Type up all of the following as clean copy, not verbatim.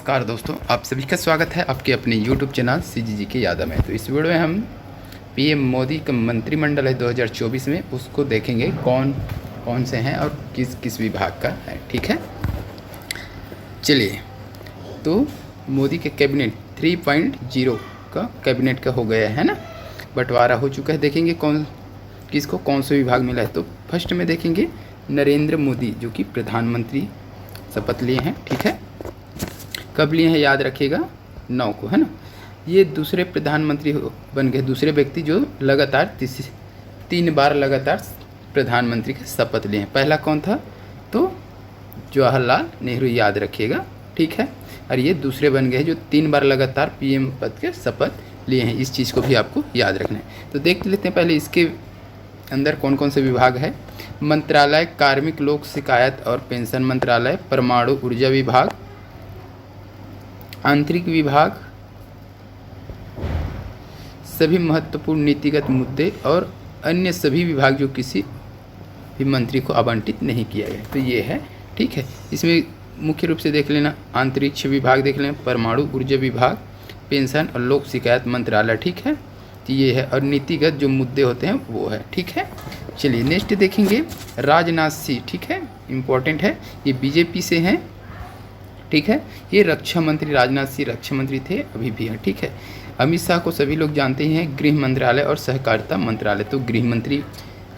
नमस्कार दोस्तों, आप सभी का स्वागत है आपके अपने YouTube चैनल CGG के यादव में। तो इस वीडियो में हम PM मोदी का मंत्रिमंडल है 2024 में, उसको देखेंगे कौन कौन से हैं और किस किस विभाग का है। ठीक है, चलिए। तो मोदी के कैबिनेट 3.0 का कैबिनेट का हो गया है ना, बंटवारा हो चुका है। देखेंगे किसको कौन सा विभाग मिला है। तो फर्स्ट में देखेंगे नरेंद्र मोदी, जो कि प्रधानमंत्री शपथ लिए हैं। ठीक है, कब लिए हैं याद रखिएगा, 9 को, है ना। ये दूसरे प्रधानमंत्री बन गए, दूसरे व्यक्ति जो लगातार 3 बार लगातार प्रधानमंत्री के शपथ लिए हैं। पहला कौन था, तो जवाहरलाल नेहरू, याद रखिएगा। ठीक है, और ये दूसरे बन गए जो 3 बार लगातार PM पद के शपथ लिए हैं। इस चीज़ को भी आपको याद रखना है। तो देख लेते हैं पहले इसके अंदर कौन कौन से विभाग है। मंत्रालय, कार्मिक लोक शिकायत और पेंशन मंत्रालय, परमाणु ऊर्जा विभाग, आंतरिक विभाग, सभी महत्वपूर्ण नीतिगत मुद्दे और अन्य सभी विभाग जो किसी भी मंत्री को आवंटित नहीं किया गया। तो ये है। ठीक है, इसमें मुख्य रूप से देख लेना, अंतरिक्ष विभाग देख लेना, परमाणु ऊर्जा विभाग, पेंशन और लोक शिकायत मंत्रालय। ठीक है, तो ये है। और नीतिगत जो मुद्दे होते हैं वो है। ठीक है, चलिए नेक्स्ट देखेंगे राजनाथ सिंह। ठीक है, इम्पोर्टेंट है, ये BJP से हैं। ठीक है, ये रक्षा मंत्री राजनाथ सिंह रक्षा मंत्री थे, अभी भी हैं। ठीक है, अमित शाह को सभी लोग जानते ही हैं, गृह मंत्रालय और सहकारिता मंत्रालय, तो गृह मंत्री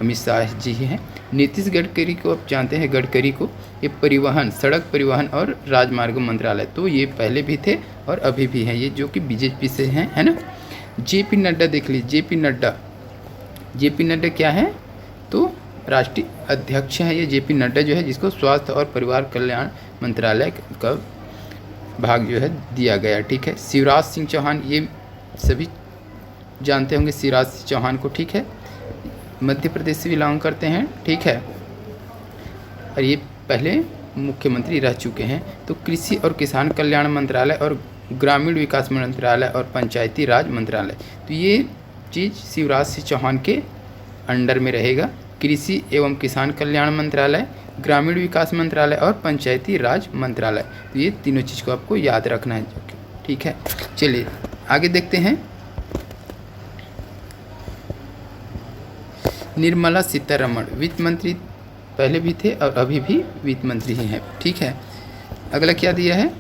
अमित शाह जी हैं। नीतीश गडकरी को आप जानते हैं, गडकरी को, ये परिवहन, सड़क परिवहन और राजमार्ग मंत्रालय, तो ये पहले भी थे और अभी भी हैं, ये जो कि BJP से हैं, है ना। JP नड्डा देख लीजिए, JP नड्डा क्या है, तो राष्ट्रीय अध्यक्ष हैं ये JP नड्डा, जो है जिसको स्वास्थ्य और परिवार कल्याण मंत्रालय का भाग जो है दिया गया। ठीक है, शिवराज सिंह चौहान, ये सभी जानते होंगे शिवराज सिंह चौहान को। ठीक है, मध्य प्रदेश से बिलोंग करते हैं। ठीक है, और ये पहले मुख्यमंत्री रह चुके हैं। तो कृषि और किसान कल्याण मंत्रालय और ग्रामीण विकास मंत्रालय और पंचायती राज मंत्रालय, तो ये चीज़ शिवराज सिंह चौहान के अंडर में रहेगा। कृषि एवं किसान कल्याण मंत्रालय, ग्रामीण विकास मंत्रालय और पंचायती राज मंत्रालय, तो ये तीनों चीज़ को आपको याद रखना है। ठीक है, चलिए आगे देखते हैं। निर्मला सीतारमण वित्त मंत्री पहले भी थे और अभी भी वित्त मंत्री ही हैं। ठीक है, अगला क्या दिया है,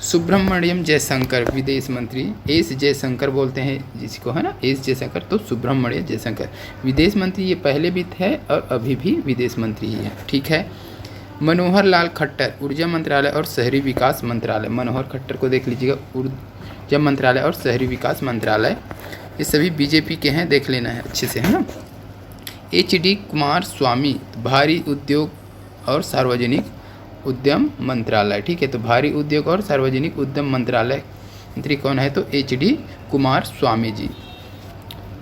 सुब्रमण्यम जयशंकर विदेश मंत्री, एस जयशंकर बोलते हैं जिसको, है ना, एस जयशंकर, तो सुब्रमण्यम जयशंकर विदेश मंत्री, ये पहले भी थे और अभी भी विदेश मंत्री ही हैं। ठीक है, मनोहर लाल खट्टर ऊर्जा मंत्रालय और शहरी विकास मंत्रालय, मनोहर खट्टर को देख लीजिएगा, ऊर्जा मंत्रालय और शहरी विकास मंत्रालय, ये सभी BJP के हैं, देख लेना है अच्छे से, है ना। HD कुमार स्वामी भारी उद्योग और सार्वजनिक उद्यम मंत्रालय। ठीक है, तो भारी उद्योग और सार्वजनिक उद्यम मंत्रालय मंत्री कौन है, तो HD कुमार स्वामी जी।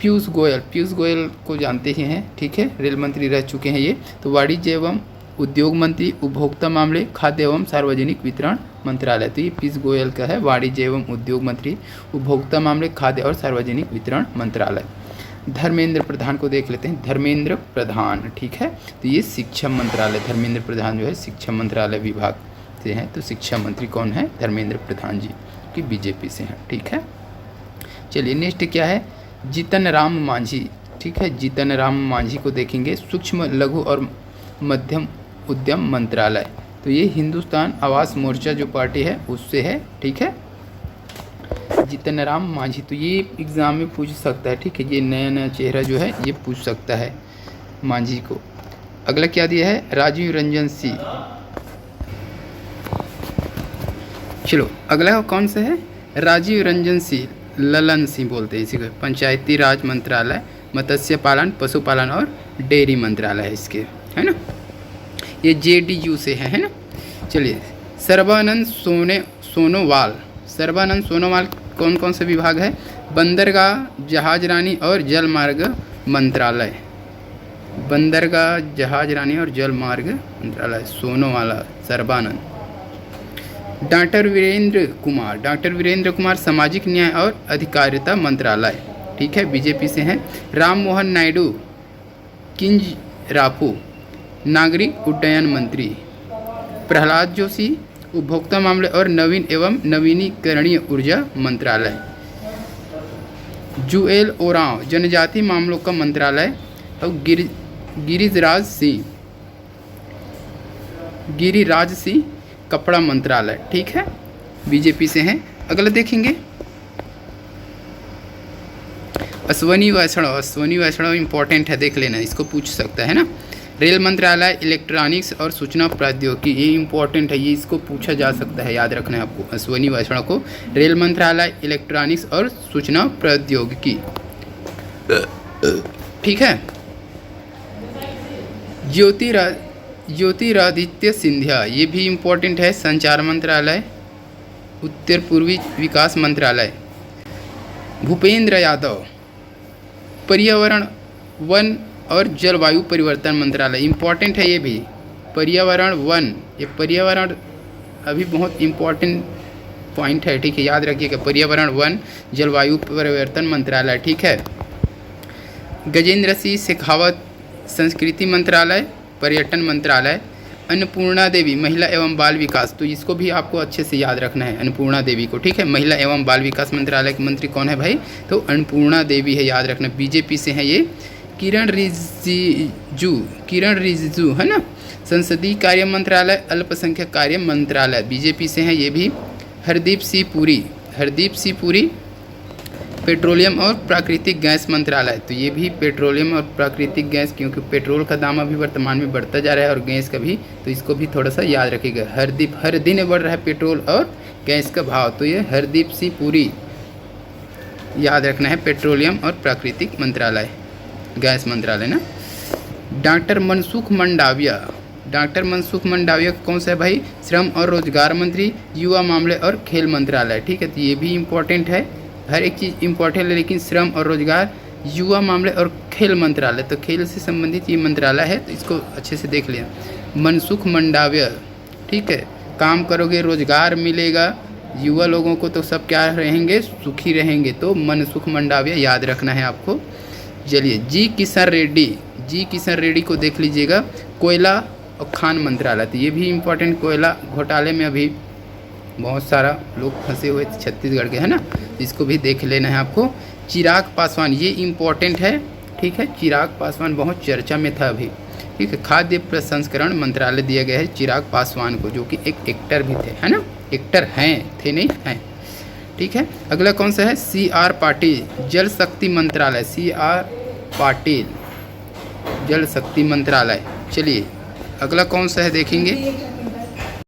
पीयूष गोयल को जानते ही हैं। ठीक है, रेल मंत्री रह चुके हैं ये। तो वाणिज्य एवं उद्योग मंत्री, उपभोक्ता मामले, खाद्य एवं सार्वजनिक वितरण मंत्रालय, तो ये पीयूष गोयल का है, वाणिज्य एवं उद्योग मंत्री, उपभोक्ता मामले, खाद्य और सार्वजनिक वितरण मंत्रालय। धर्मेंद्र प्रधान को देख लेते हैं, धर्मेंद्र प्रधान। ठीक है, तो ये शिक्षा मंत्रालय, धर्मेंद्र प्रधान जो है शिक्षा मंत्रालय विभाग से हैं। तो शिक्षा मंत्री कौन है, धर्मेंद्र प्रधान जी, कि BJP से हैं। ठीक है, चलिए नेक्स्ट क्या है, जीतन राम मांझी। ठीक है, जीतन राम मांझी को देखेंगे, सूक्ष्म लघु और मध्यम उद्यम मंत्रालय, तो ये हिंदुस्तान आवास मोर्चा जो पार्टी है उससे है। ठीक है, जीतन राम मांझी, तो ये एग्ज़ाम में पूछ सकता है। ठीक है, ये नया चेहरा जो है ये पूछ सकता है मांझी को। अगला क्या दिया है, राजीव रंजन सिंह। चलो अगला कौन सा है, राजीव रंजन सिंह, ललन सिंह बोलते हैं इसी को, पंचायती राज मंत्रालय, मत्स्य पालन, पशुपालन और डेयरी मंत्रालय है इसके, है ना। ये JDU से है ना। चलिए सर्बानंद सोनोवाल कौन कौन से विभाग है, बंदरगाह, जहाजरानी और जलमार्ग मंत्रालय, बंदरगाह, जहाजरानी और जलमार्ग मंत्रालय, सोनोवाला सर्बानंद। डॉक्टर वीरेंद्र कुमार सामाजिक न्याय और अधिकारिता मंत्रालय। ठीक है, BJP से हैं। राम मोहन नायडू किंजरापू नागरिक उड्डयन मंत्री। प्रहलाद जोशी उपभोक्ता मामले और नवीन एवं नवीनीकरणीय ऊर्जा मंत्रालय। जुएल ओरांव जनजाति मामलों का मंत्रालय। और गिरिराज सिंह कपड़ा मंत्रालय, ठीक है, बीजेपी से हैं। अगला देखेंगे अश्वनी वैष्णव इंपॉर्टेंट है, देख लेना, इसको पूछ सकता है ना। रेल मंत्रालय, इलेक्ट्रॉनिक्स और सूचना प्रौद्योगिकी, ये इंपॉर्टेंट है, ये इसको पूछा जा सकता है, याद रखना है आपको अश्वनी वैष्णव को। रेल मंत्रालय, इलेक्ट्रॉनिक्स और सूचना प्रौद्योगिकी, ठीक है। ज्योतिरादित्य सिंधिया, ये भी इम्पोर्टेंट है, संचार मंत्रालय, उत्तर पूर्वी विकास मंत्रालय। भूपेंद्र यादव पर्यावरण, वन और जलवायु परिवर्तन मंत्रालय, इम्पोर्टेंट है ये भी। पर्यावरण, वन, ये पर्यावरण अभी बहुत इम्पोर्टेंट पॉइंट है, ठीक है, याद रखिएगा। पर्यावरण, वन, जलवायु परिवर्तन मंत्रालय, ठीक है। गजेंद्र सिंह शेखावत संस्कृति मंत्रालय, पर्यटन मंत्रालय। अन्नपूर्णा देवी महिला एवं बाल विकास, तो इसको भी आपको अच्छे से याद रखना है, अन्नपूर्णा देवी को, ठीक है। महिला एवं बाल विकास मंत्रालय के मंत्री कौन है भाई? तो अन्नपूर्णा देवी है, याद रखना, बीजेपी से है ये। किरण रिजिजू है ना, संसदीय कार्य मंत्रालय, अल्पसंख्यक कार्य मंत्रालय, बीजेपी से है ये भी। हरदीप सिंह पुरी पेट्रोलियम और प्राकृतिक गैस मंत्रालय, तो ये भी पेट्रोलियम और प्राकृतिक गैस, क्योंकि पेट्रोल का दाम अभी वर्तमान में बढ़ता जा रहा है और गैस का भी, तो इसको भी थोड़ा सा याद रखिएगा। हर दिन बढ़ रहा है पेट्रोल और गैस का भाव, तो ये हरदीप सिंह पुरी याद रखना है, पेट्रोलियम और प्राकृतिक मंत्रालय, गैस मंत्रालय ना। डॉक्टर मनसुख मंडाविया कौन सा है भाई? श्रम और रोजगार मंत्री, युवा मामले और खेल मंत्रालय, ठीक है, तो ये भी इम्पोर्टेंट है, हर एक चीज़ इम्पोर्टेंट है, लेकिन श्रम और रोजगार, युवा मामले और खेल मंत्रालय, तो खेल से संबंधित ये मंत्रालय है, तो इसको अच्छे से देख लिया। मनसुख मंडाविया, ठीक है, काम करोगे रोजगार मिलेगा, युवा लोगों को तो सब क्या रहेंगे, सुखी रहेंगे, तो मनसुख मंडाविया याद रखना है आपको। चलिए, जी किशन रेड्डी को देख लीजिएगा, कोयला और खान मंत्रालय, तो ये भी इम्पोर्टेंट, कोयला घोटाले में अभी बहुत सारा लोग फंसे हुए थे छत्तीसगढ़ के, है ना, इसको भी देख लेना है आपको। चिराग पासवान, ये इम्पोर्टेंट है, ठीक है, चिराग पासवान बहुत चर्चा में था अभी, ठीक है। खाद्य प्रसंस्करण मंत्रालय दिया गया है चिराग पासवान को, जो कि एक एक्टर भी थे, है ना, एक्टर हैं, थे नहीं हैं, ठीक है। अगला कौन सा है? CR पाटिल जल शक्ति मंत्रालय, CR पाटिल जल शक्ति मंत्रालय। चलिए अगला कौन सा है देखेंगे,